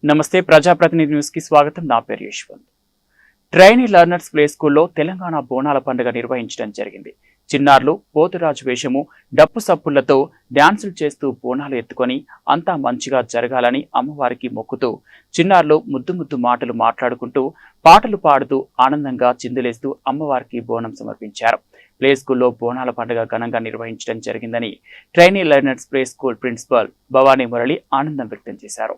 నమస్తే ప్రజాప్రతినిధి న్యూస్ కి స్వాగతం. నా పేరు యశ్వంత్. ట్రైనీ లెర్నర్స్ ప్లే స్కూల్లో తెలంగాణ బోనాల పండుగ నిర్వహించడం జరిగింది. చిన్నారులు పోతురాజు వేషము, డప్పు సప్పులతో డ్యాన్సులు చేస్తూ బోనాలు ఎత్తుకొని అంతా మంచిగా జరగాలని అమ్మవారికి మొక్కుతూ చిన్నారులు ముద్దు ముద్దు మాటలు మాట్లాడుకుంటూ పాటలు పాడుతూ ఆనందంగా చిందులేస్తూ అమ్మవారికి బోనం సమర్పించారు. ప్లే స్కూల్లో బోనాల పండుగ ఘనంగా నిర్వహించడం జరిగిందని trainee learners play school principal Bhavani Murali ఆనందం వ్యక్తం చేశారు.